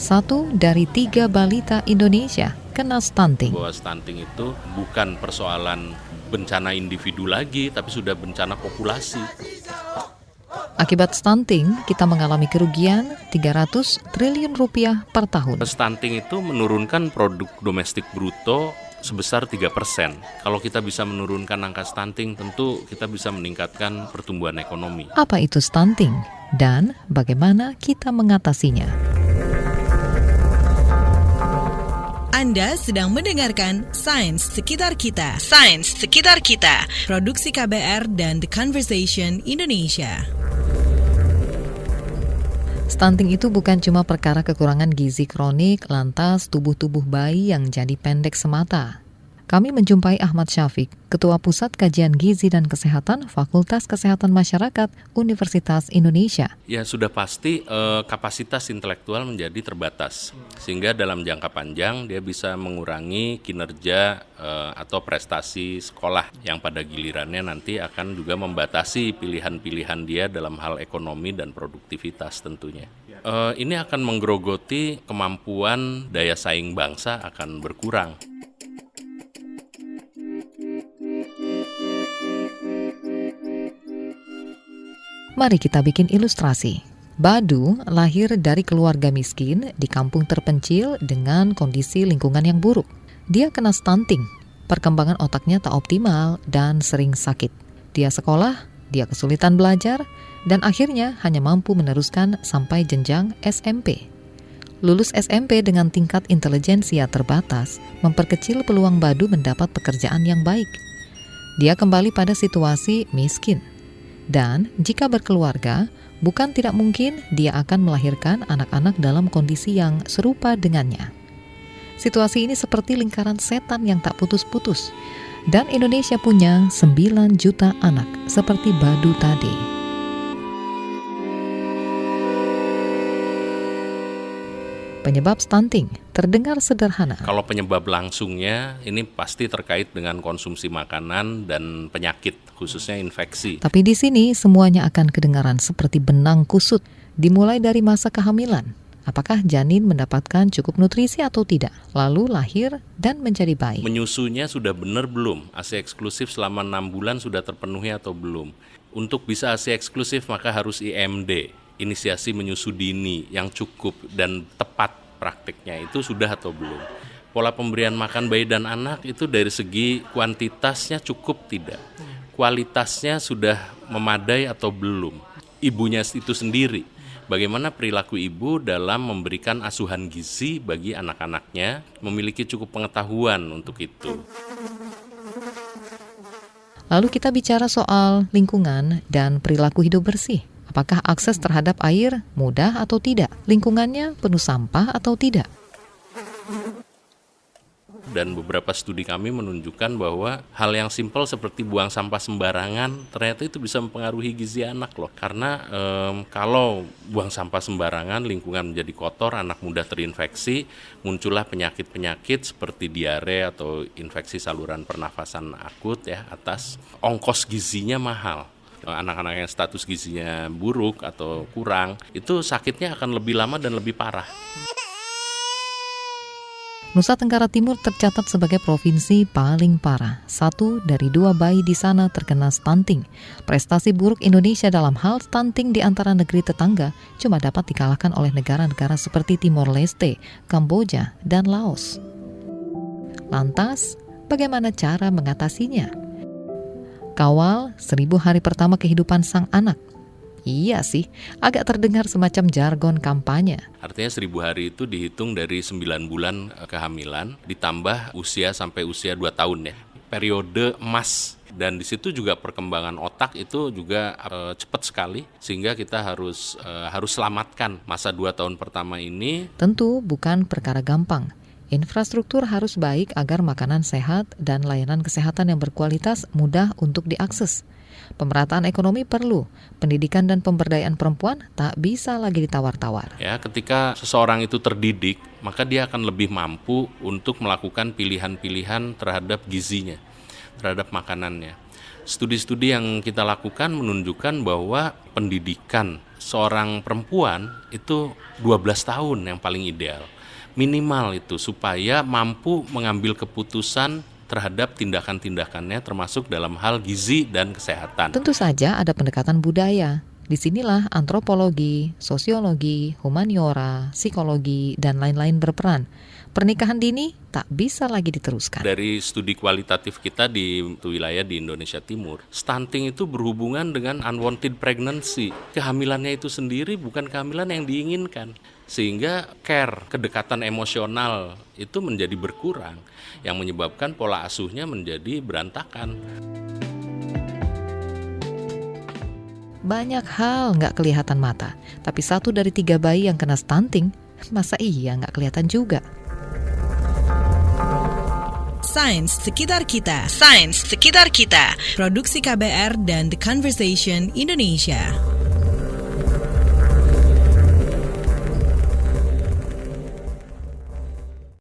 1 dari 3 balita Indonesia kena stunting. Bahwa stunting itu bukan persoalan bencana individu lagi, tapi sudah bencana populasi. Akibat stunting, kita mengalami kerugian 300 triliun rupiah per tahun. Stunting itu menurunkan produk domestik bruto sebesar 3%. Kalau kita bisa menurunkan angka stunting, tentu kita bisa meningkatkan pertumbuhan ekonomi. Apa itu stunting dan bagaimana kita mengatasinya? Anda sedang mendengarkan Sains Sekitar Kita. Sains Sekitar Kita. Produksi KBR dan The Conversation Indonesia. Stunting itu bukan cuma perkara kekurangan gizi kronik, lantas tubuh-tubuh bayi yang jadi pendek semata. Kami menjumpai Ahmad Syafiq, Ketua Pusat Kajian Gizi dan Kesehatan Fakultas Kesehatan Masyarakat Universitas Indonesia. Ya sudah pasti kapasitas intelektual menjadi terbatas, sehingga dalam jangka panjang dia bisa mengurangi kinerja atau prestasi sekolah yang pada gilirannya nanti akan juga membatasi pilihan-pilihan dia dalam hal ekonomi dan produktivitas tentunya. Ini akan menggerogoti kemampuan daya saing bangsa akan berkurang. Mari kita bikin ilustrasi. Badu lahir dari keluarga miskin di kampung terpencil dengan kondisi lingkungan yang buruk. Dia kena stunting, perkembangan otaknya tak optimal dan sering sakit. Dia sekolah, dia kesulitan belajar, dan akhirnya hanya mampu meneruskan sampai jenjang SMP. Lulus SMP dengan tingkat intelijensia terbatas memperkecil peluang Badu mendapat pekerjaan yang baik. Dia kembali pada situasi miskin. Dan jika berkeluarga, bukan tidak mungkin dia akan melahirkan anak-anak dalam kondisi yang serupa dengannya. Situasi ini seperti lingkaran setan yang tak putus-putus. Dan Indonesia punya 9 juta anak seperti Badu tadi. Penyebab stunting terdengar sederhana. Kalau penyebab langsungnya ini pasti terkait dengan konsumsi makanan dan penyakit, khususnya infeksi. Tapi di sini semuanya akan kedengaran seperti benang kusut, dimulai dari masa kehamilan. Apakah janin mendapatkan cukup nutrisi atau tidak? Lalu lahir dan menjadi bayi. Menyusunya sudah benar belum? ASI eksklusif selama 6 bulan sudah terpenuhi atau belum? Untuk bisa ASI eksklusif maka harus IMD, inisiasi menyusu dini yang cukup dan tepat praktiknya itu sudah atau belum? Pola pemberian makan bayi dan anak itu dari segi kuantitasnya cukup tidak? Kualitasnya sudah memadai atau belum? Ibunya itu sendiri, bagaimana perilaku ibu dalam memberikan asuhan gizi bagi anak-anaknya, memiliki cukup pengetahuan untuk itu. Lalu kita bicara soal lingkungan dan perilaku hidup bersih. Apakah akses terhadap air mudah atau tidak? Lingkungannya penuh sampah atau tidak? Dan beberapa studi kami menunjukkan bahwa hal yang simpel seperti buang sampah sembarangan ternyata itu bisa mempengaruhi gizi anak loh. Karena kalau buang sampah sembarangan, lingkungan menjadi kotor, anak mudah terinfeksi, muncullah penyakit-penyakit seperti diare atau infeksi saluran pernafasan akut ya, atas ongkos gizinya mahal. Anak-anak yang status gizinya buruk atau kurang, itu sakitnya akan lebih lama dan lebih parah. Nusa Tenggara Timur tercatat sebagai provinsi paling parah. 1 dari 2 bayi di sana terkena stunting. Prestasi buruk Indonesia dalam hal stunting di antara negeri tetangga cuma dapat dikalahkan oleh negara-negara seperti Timor Leste, Kamboja, dan Laos. Lantas, bagaimana cara mengatasinya? Kawal 1000 hari pertama kehidupan sang anak. Iya sih, agak terdengar semacam jargon kampanye. Artinya 1000 hari itu dihitung dari 9 bulan kehamilan, ditambah usia sampai usia 2 tahun ya. Periode emas. Dan di situ juga perkembangan otak itu juga cepat sekali, sehingga kita harus selamatkan masa 2 tahun pertama ini. Tentu bukan perkara gampang. Infrastruktur harus baik agar makanan sehat dan layanan kesehatan yang berkualitas mudah untuk diakses. Pemerataan ekonomi perlu, pendidikan dan pemberdayaan perempuan tak bisa lagi ditawar-tawar. Ya, ketika seseorang itu terdidik, maka dia akan lebih mampu untuk melakukan pilihan-pilihan terhadap gizinya, terhadap makanannya. Studi-studi yang kita lakukan menunjukkan bahwa pendidikan seorang perempuan itu 12 tahun yang paling ideal. Minimal itu supaya mampu mengambil keputusan terhadap tindakan-tindakannya termasuk dalam hal gizi dan kesehatan. Tentu saja ada pendekatan budaya. Disinilah antropologi, sosiologi, humaniora, psikologi, dan lain-lain berperan. Pernikahan dini tak bisa lagi diteruskan. Dari studi kualitatif kita di wilayah di Indonesia Timur, stunting itu berhubungan dengan unwanted pregnancy. Kehamilannya itu sendiri bukan kehamilan yang diinginkan. Sehingga kedekatan emosional itu menjadi berkurang, yang menyebabkan pola asuhnya menjadi berantakan. Banyak hal nggak kelihatan mata, tapi 1 dari 3 bayi yang kena stunting, masa iya nggak kelihatan juga? Sains Sekitar Kita. Sains Sekitar Kita. Produksi KBR dan The Conversation Indonesia.